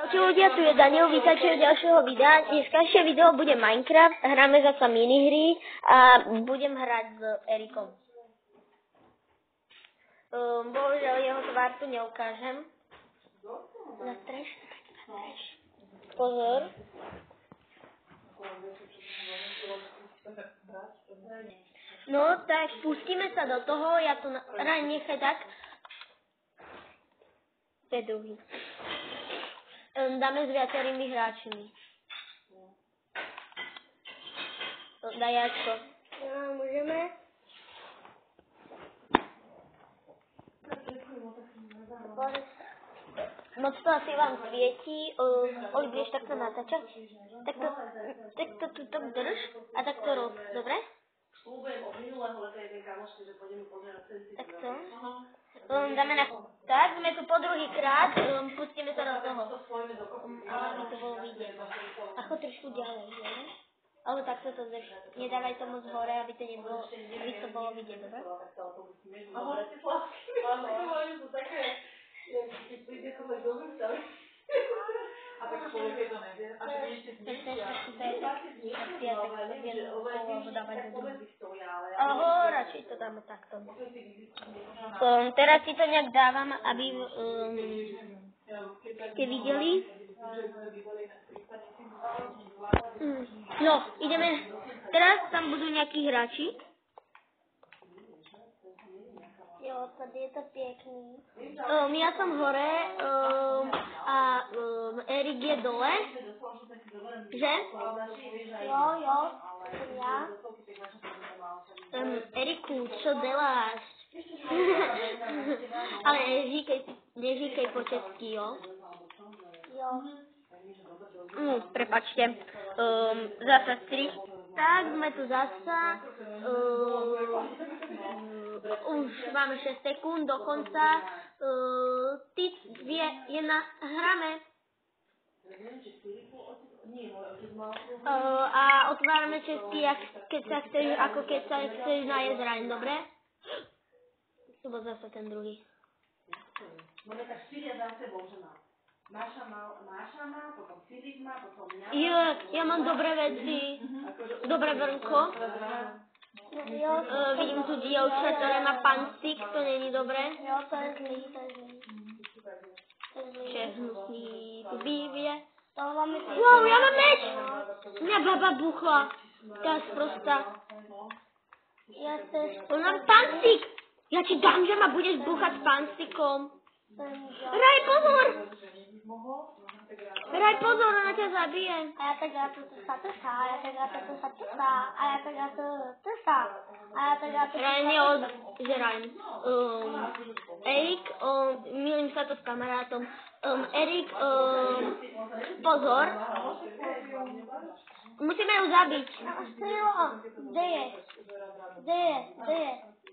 Čau ľudia, tu je Daniel, vítajte u ďalšieho videa. Dnešné video bude Minecraft, hráme zasa minihry a budem hrať s Erikom. Bohužiaľ jeho tvár tu neukážem. Zastreš. Pozor. No tak pustíme sa do toho, ja to nechaj tak. To je druhý. Dáme s viacerými hráčmi. Daj Jačko. Ja, môžeme. Moc to asi vám svieti. Oli, budeš takto natáčať? Takto tuto drž a takto rob. Dobre? Takto. Dáme na... Tak, sme tu po druhýkrát, pustíme sa do toho. Aby to bolo vidieť. A chod trošku ďalej, že? Alebo takto to drž. Nedávaj to moc hore, aby to nebolo, aby to bolo vidieť, dobre? A tak človek je to nevie. A že ešte Aho, radšej to dáme takto. Teraz si to nejak dávam, aby ste videli. No, ideme. Teraz tam budú nejakí hráči. Jo, tady je to pěkný. Ja som hore a Erik je dole. Že? Jo, jsem já. Eriku, čo deláš? Ale neříkej po česky, jo? Jo. Prepačte. Zasa 3. Tak, sme tu zasa. Už máme 6 sekúnd do konca. Ty, 2, 1, hráme. A otvárame česky, keď sa chceš najesť ráň, dobre? To bol zase ten druhý. Máme tak 4 za sebou, že má. Máša má, potom Filip má, potom mňa. Ja mám dobré veci. Dobré vrnko. Vidím tu dievča, ktoré má panstik, to není dobré. Jo, to je zlý. Čo je hnusný, tu bývie. To máme si... Wow, ja mám meč! Mňa baba buchla. To je sprostá. Ja tež... On mám panstik! Ja ti dám, že ma budeš buchať s panstikom. Raj, pozor! Raj, pozor, ona ťa zabije. A ja tak ja to sa, a ja tak ja to sa, a ja tak ja to sa, a ja tak ja to... Ryan je že Ryan. Erik, milím sa to s kamarátom. Erik, pozor. Musíme ju zabiť. Kde je?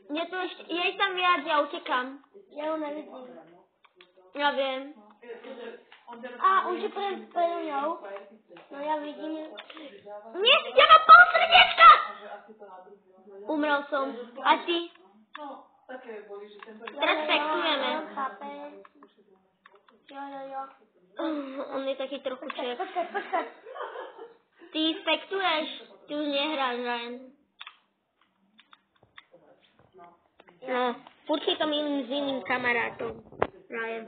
Je tu ešte, je ich tam viac, ja utekám. Ja ju nevidím. Ja viem. A už je predo mňou. No ja vidím. Nie, ja mám pol srdiečka! Umrel som. A ty? Teraz fektujeme. Jo. On je taký trochu čep. Počkaj. Ty fektuješ. Ty už nehráš, Ryan. No, furt si to milím s iným kamarátom. Ryan.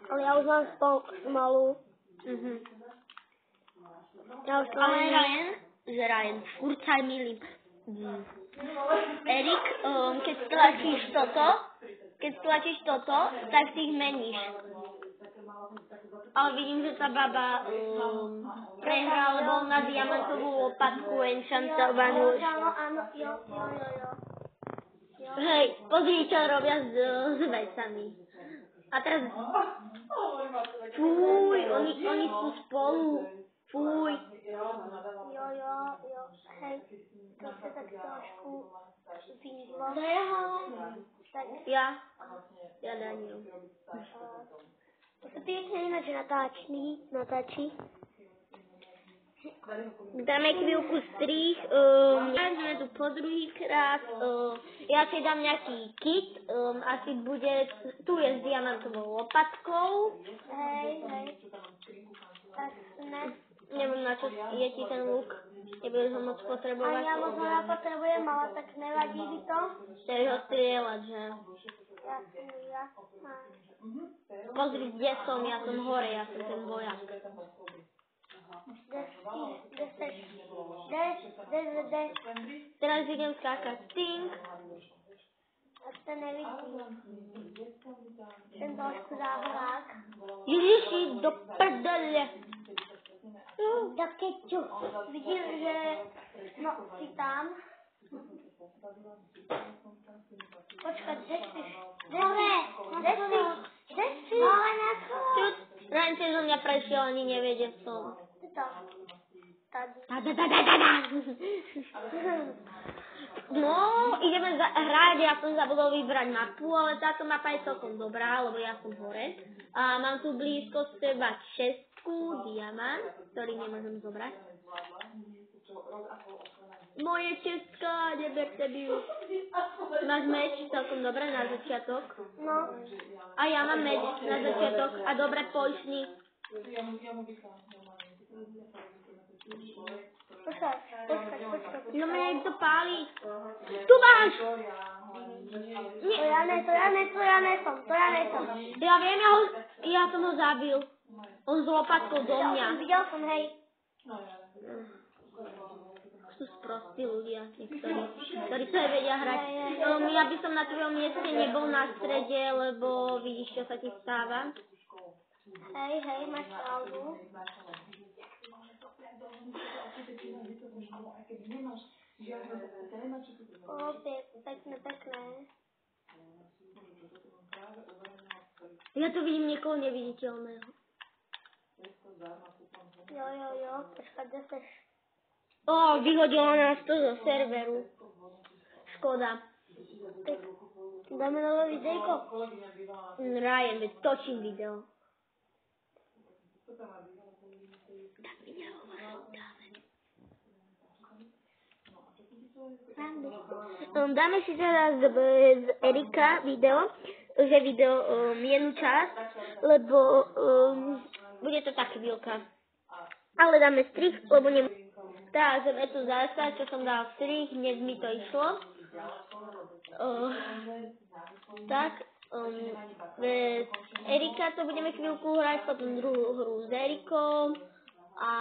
Ale ja už mám pomalu. Ja už to Ale Ryan, furt sa milím. Erik, keď stlačíš toto, tak si ich meníš. Ale vidím, že tá baba prehrá, lebo on má diamantovú lopatku enchantovanú. Áno, jo. Hej, pozri, čo robia s vecami. A teraz... Fúj, oni sú spolu. Fúj. Jo. Hej, to sa tak trošku vyzlo. To je ho. Ja Daniel. To sa pěkně jinak natáčí. Dáme chvíľku strih, sme tu po druhýkrát, ja si dám nejaký kit, asi bude, tu je s diamantovou lopatkou. Hej. Neviem, na čo je ti ten luk, nebudeš ho moc potrebovať. A ja moc ho nepotrebujem, ale tak nevadí by to. Chceš ho strieľať, že? Ja. Pozri, kde som, ja som hore, ja som ten vojak. Kde? Teraz idem skákať. Tink. A to nevidím. Ten trošku záhorák. Ježiši, do prdele. Tak keďu. Vidím, že... No, si tam. Počkaj, kde si? Kde si? Dole na to. Ránce zo mňa prešiel, ani nevie, kde som. Tady. No, ideme hrať, ja som zabudol vybrať mapu, ale táto mapa je celkom dobrá, lebo ja som hore. A mám tu blízko seba čestku, diamant, ktorý nemôžem zobrať. Moje čestka, neberte by ju. Máš meč, celkom dobre na začiatok. No. A ja mám meč na začiatok a dobre pojšný. Počkaj. No mňa niekto pálí. Tu máš! To ja nesom. Ja viem, ja som ho zabil. On s lopatkou do mňa. Videl som, hej. Sú sprostí ľudia, ktorí sa aj vedia hrať. Ja by som na tvojom mieste nebol na strede, lebo vidíš, čo sa ti stáva. Hej, máš pravdu. Pekné. Ja tu vidím niekoho neviditeľného. Jo, počkaj, kde seš? Vyhodila nás to zo serveru. Škoda. Tak dáme nové videjko. Ryan, veď točím video. Dáme si teraz z Erika video, že video jednu časť, lebo bude to tak chvíľka. Ale dáme strich, lebo tak, sme tu zastať, čo som dal strich, dnes mi to išlo. Tak, Erika to budeme chvíľku hrať, potom druhú hru s Erikou. A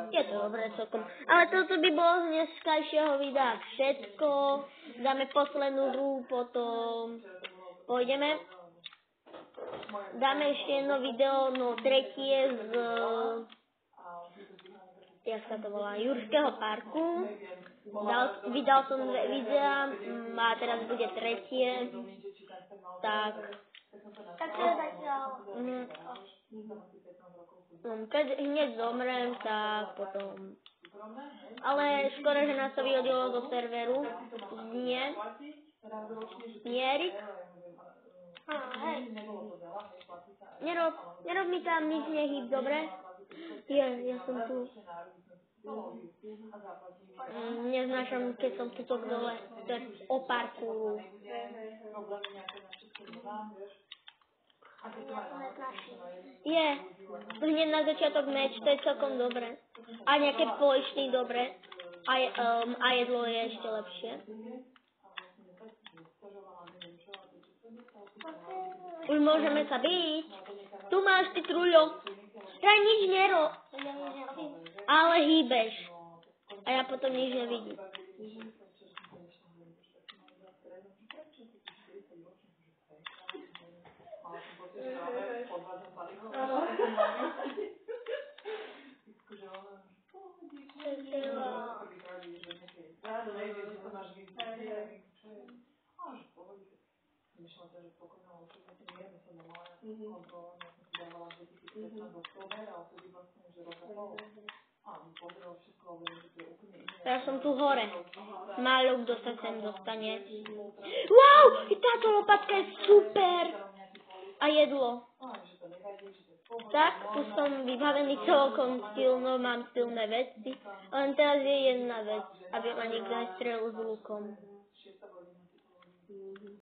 je to dobré celkom. Ale toto by bolo z dneskajšieho videa všetko. Dáme poslednú hru, potom pôjdeme. Dáme ešte jedno video, no tretie z... Jak sa to volá? Jurského parku. Vydal som 2 videa a teraz bude tretie. Tak to je zatiaľ. Keď hneď zomrem, tak potom... Ale škoda, že nás to vyhodilo zo serveru. Nie, Erik? Nerob mi tam nič nehyb, dobre? Ja som tu. Neznášam, keď som tuto dole. To je o parkouru. Je, hneď na začiatok meč, to je celkom dobré. A nejaké poličky dobre. A jedlo je ešte lepšie. Už môžeme sa byť. Tu máš ty truľo. Ja nič nerob. Ale hýbeš. A ja potom nič nevidím. Ja som tu hore. Málo kto sa sem dostane. Wow, táto lopatka je super. A jedlo. Tak, už som vybavený celkom silno, mám silné veci. Len teraz je jedna vec, aby ma nikto nestrelil s lukom.